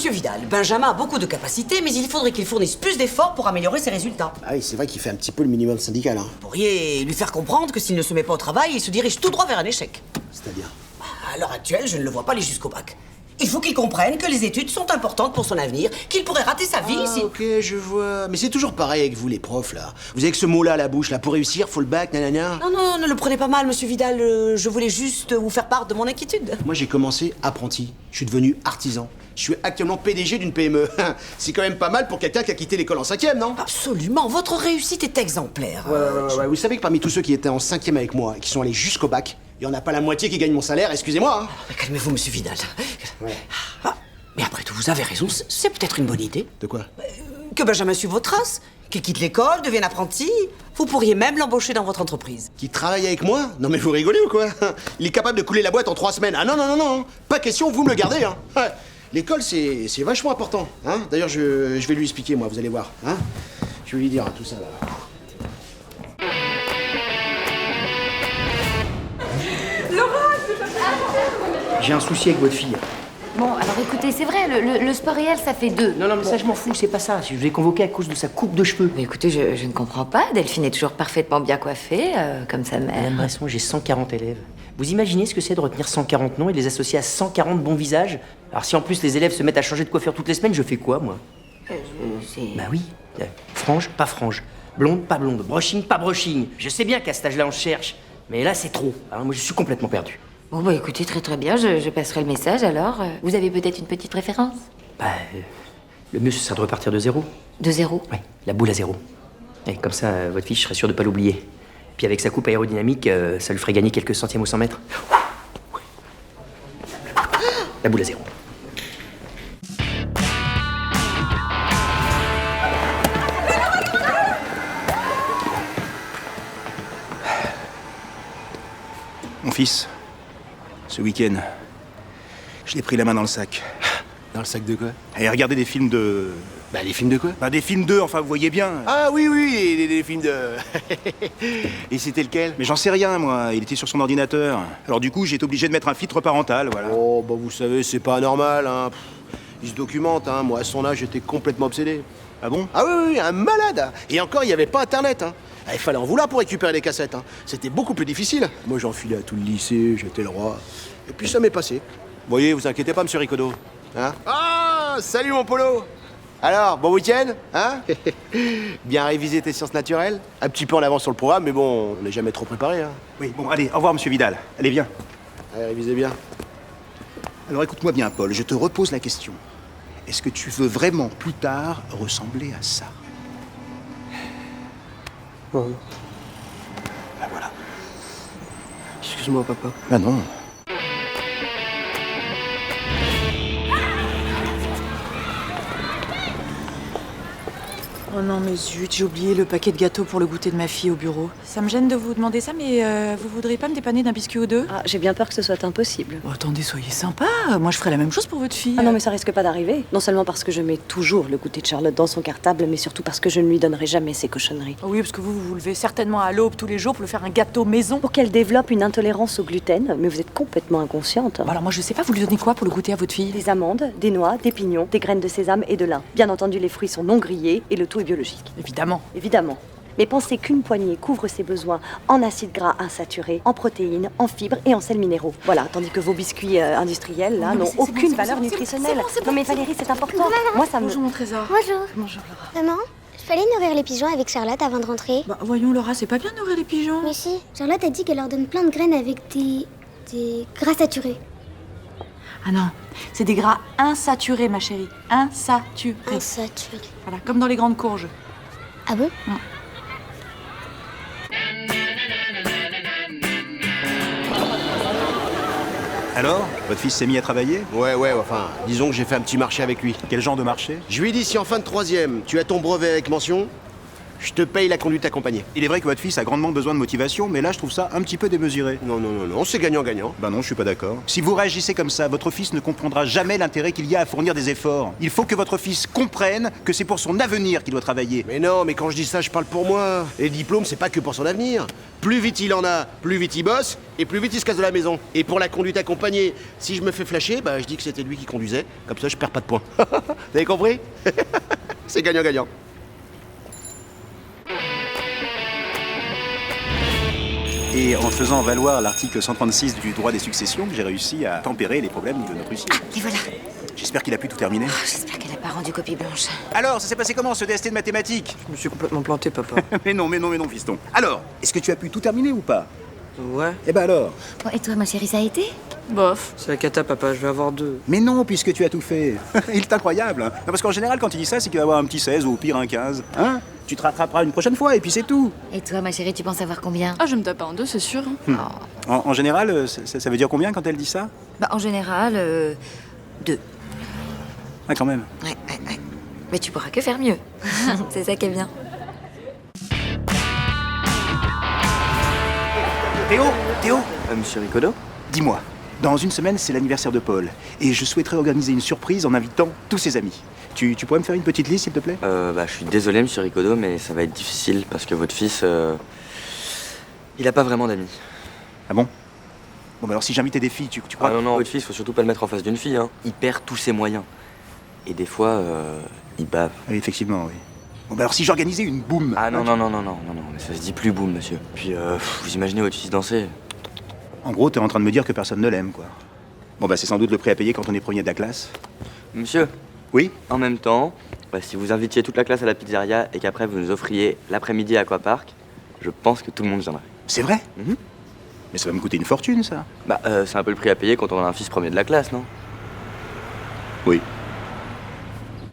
Monsieur Vidal, Benjamin a beaucoup de capacités, mais il faudrait qu'il fournisse plus d'efforts pour améliorer ses résultats. Ah oui, c'est vrai qu'il fait un petit peu le minimum syndical, hein. Vous pourriez lui faire comprendre que s'il ne se met pas au travail, il se dirige tout droit vers un échec. C'est-à-dire? À l'heure actuelle, je ne le vois pas aller jusqu'au bac. Il faut qu'il comprenne que les études sont importantes pour son avenir, qu'il pourrait rater sa vie si... Ok, je vois. Mais c'est toujours pareil avec vous, les profs, là. Vous avez que ce mot-là à la bouche, là. Pour réussir, faut le bac, nanana. Non, non, ne le prenez pas mal, monsieur Vidal. Je voulais juste vous faire part de mon inquiétude. Moi, j'ai commencé apprenti. Je suis devenu artisan. Je suis actuellement PDG d'une PME. C'est quand même pas mal pour quelqu'un qui a quitté l'école en 5e, non? Absolument, votre réussite est exemplaire. Ouais. Vous savez que parmi tous ceux qui étaient en 5e avec moi et qui sont allés jusqu'au bac, il y en a pas la moitié qui gagne mon salaire, excusez-moi, hein. Calmez-vous, monsieur Vidal. Ouais. Ah, mais après tout, vous avez raison, c'est peut-être une bonne idée. De quoi? Que Benjamin suive vos traces, qu'il quitte l'école, devienne apprenti. Vous pourriez même l'embaucher dans votre entreprise. Qui travaille avec moi? Non mais vous rigolez ou quoi? Il est capable de couler la boîte en 3 semaines. Ah non. Pas question, vous me le gardez, hein. Ouais. L'école, c'est vachement important, hein. D'ailleurs, je vais lui expliquer, moi, vous allez voir, hein. Je vais lui dire tout ça, là. J'ai un souci avec votre fille. Bon, alors écoutez, c'est vrai, le sport réel, ça fait 2. Non, mais ça, je m'en fous, c'est pas ça. Je vous ai convoqué à cause de sa coupe de cheveux. Mais écoutez, je ne comprends pas. Delphine est toujours parfaitement bien coiffée, comme sa mère. Madame Bresson, j'ai 140 élèves. Vous imaginez ce que c'est de retenir 140 noms et de les associer à 140 bons visages? Alors si en plus les élèves se mettent à changer de coiffure toutes les semaines, je fais quoi, moi? Bah oui. Frange, pas frange. Blonde, pas blonde. Brushing, pas brushing. Je sais bien qu'à cet âge-là, on se cherche. Mais là, c'est trop. Alors moi, je suis complètement perdu. Bon, bah écoutez, très bien, je passerai le message alors. Vous avez peut-être une petite préférence? Bah, le mieux, ce serait de repartir de zéro. De zéro? Ouais, la boule à zéro. Et comme ça, votre fille, je serais sûr de pas l'oublier. Puis avec sa coupe aérodynamique, ça lui ferait gagner quelques centièmes au 100 mètres. La boule à zéro. Mon fils, ce week-end, je l'ai pris la main dans le sac. Dans le sac de quoi? Et regardé des films de... Bah, les films de quoi? Bah, des films d'eux, enfin, vous voyez bien. Ah oui, les films de... Et c'était lequel? Mais j'en sais rien, moi. Il était sur son ordinateur. Alors du coup, j'ai été obligé de mettre un filtre parental, voilà. Oh, bah vous savez, c'est pas normal, hein. Il se documente, hein. Moi, à son âge, j'étais complètement obsédé. Ah bon? Ah oui, un malade. Et encore, il n'y avait pas Internet, hein. Ah, il fallait en vouloir pour récupérer les cassettes, hein. C'était beaucoup plus difficile. Moi, j'enfilais à tout le lycée, j'étais le roi. Et puis ça m'est passé. Vous voyez, vous inquiétez pas, monsieur Ricodo. Hein? Ah, salut mon Polo. Alors, bon week-end, hein? Bien révisé tes sciences naturelles? Un petit peu en avance sur le programme, mais bon, on n'est jamais trop préparé, hein. Oui, bon, allez, au revoir, monsieur Vidal. Allez, viens. Allez, révisez bien. Alors écoute-moi bien, Paul, je te repose la question. Est-ce que tu veux vraiment, plus tard, ressembler à ça? Non. Ben voilà. Excuse-moi, papa. Ben non. Oh non, mais zut, j'ai oublié le paquet de gâteaux pour le goûter de ma fille au bureau. Ça me gêne de vous demander ça, mais vous voudriez pas me dépanner d'un biscuit ou deux? Ah, j'ai bien peur que ce soit impossible. Oh, attendez, soyez sympa. Moi, je ferais la même chose pour votre fille. Ah non, mais ça risque pas d'arriver. Non seulement parce que je mets toujours le goûter de Charlotte dans son cartable, mais surtout parce que je ne lui donnerai jamais ces cochonneries. Oh oui, parce que vous vous levez certainement à l'aube tous les jours pour lui faire un gâteau maison. Pour qu'elle développe une intolérance au gluten, mais vous êtes complètement inconsciente. Bon, alors moi, je sais pas, vous lui donnez quoi pour le goûter à votre fille? Des amandes, des noix, des pignons, des graines de sésame et de lin. Bien entendu, les fruits sont non grillés et le tout est biologique. Évidemment. Évidemment. Mais pensez qu'une poignée couvre ses besoins en acides gras insaturés, en protéines, en fibres et en sels minéraux. Voilà, tandis que vos biscuits industriels, là, Non, mais n'ont c'est bon, aucune c'est valeur bon, c'est bon, nutritionnelle. c'est bon, Non mais c'est bon. Valérie, c'est important. Bonjour, maman. Moi, ça me... Bonjour, mon trésor. Bonjour. Bonjour, Laura. Maman, je peux aller nourrir les pigeons avec Charlotte avant de rentrer? Bah, voyons, Laura, c'est pas bien de nourrir les pigeons. Mais si, Charlotte a dit qu'elle leur donne plein de graines avec des gras saturés. Ah non, c'est des gras insaturés, ma chérie. Insaturés. Insaturés. Voilà, comme dans les grandes courges. Ah bon? Alors, votre fils s'est mis à travailler? Ouais, enfin, disons que j'ai fait un petit marché avec lui. Quel genre de marché? Je lui ai dit, si en fin de 3e, tu as ton brevet avec mention, Je te paye la conduite accompagnée. Il est vrai que votre fils a grandement besoin de motivation, mais là, je trouve ça un petit peu démesuré. Non, c'est gagnant-gagnant. Ben non, je suis pas d'accord. Si vous réagissez comme ça, votre fils ne comprendra jamais l'intérêt qu'il y a à fournir des efforts. Il faut que votre fils comprenne que c'est pour son avenir qu'il doit travailler. Mais non, mais quand je dis ça, je parle pour moi. Les diplômes, c'est pas que pour son avenir. Plus vite il en a, plus vite il bosse, et plus vite il se casse de la maison. Et pour la conduite accompagnée, si je me fais flasher, bah je dis que c'était lui qui conduisait. Comme ça, je perds pas de points. Vous avez compris? C'est gagnant-gagnant. Et en faisant valoir l'article 136 du droit des successions, j'ai réussi à tempérer les problèmes de notre huissier. Et voilà. J'espère qu'il a pu tout terminer. J'espère qu'elle a pas rendu copie blanche. Alors, ça s'est passé comment ce DST de mathématiques? Je me suis complètement planté, papa. Mais non, fiston. Alors, est-ce que tu as pu tout terminer ou pas? Ouais. Eh ben alors? Bon, et toi, ma chérie, ça a été? Bof. C'est la cata, papa, je vais avoir 2. Mais non, puisque tu as tout fait. Il est incroyable. Hein. Non, parce qu'en général, quand il dit ça, c'est qu'il va avoir un petit 16 ou au pire un 15. Hein? Tu te rattraperas une prochaine fois et puis c'est tout. Et toi, ma chérie, tu penses avoir combien? Ah, je me tape en 2, c'est sûr. En général, ça veut dire combien quand elle dit ça? Bah, en général, 2. Ah, quand même. Ouais. Mais tu pourras que faire mieux. C'est ça qui est bien. Théo, Monsieur Ricodo? dis-moi. Dans une semaine, c'est l'anniversaire de Paul. Et je souhaiterais organiser une surprise en invitant tous ses amis. Tu pourrais me faire une petite liste, s'il te plaît? Je suis désolé, monsieur Ricodo, mais ça va être difficile parce que votre fils, il a pas vraiment d'amis. Ah bon? Bon, bah alors si j'invitais des filles, tu crois? Ah non, votre fils, faut surtout pas le mettre en face d'une fille, hein. Il perd tous ses moyens. Et des fois, il bave. Oui, effectivement, oui. Bon, bah alors si j'organisais une boum. Ah non, mais ça se dit plus boum, monsieur. Puis, vous imaginez votre fils danser? En gros, t'es en train de me dire que personne ne l'aime, quoi. Bon, bah c'est sans doute le prix à payer quand on est premier de la classe. Monsieur, Oui? en même temps, si vous invitiez toute la classe à la pizzeria et qu'après vous nous offriez l'après-midi à Aquapark, je pense que tout le monde viendrait. C'est vrai? Mhm. Mais ça va me coûter une fortune, ça. C'est un peu le prix à payer quand on a un fils premier de la classe, non? Oui.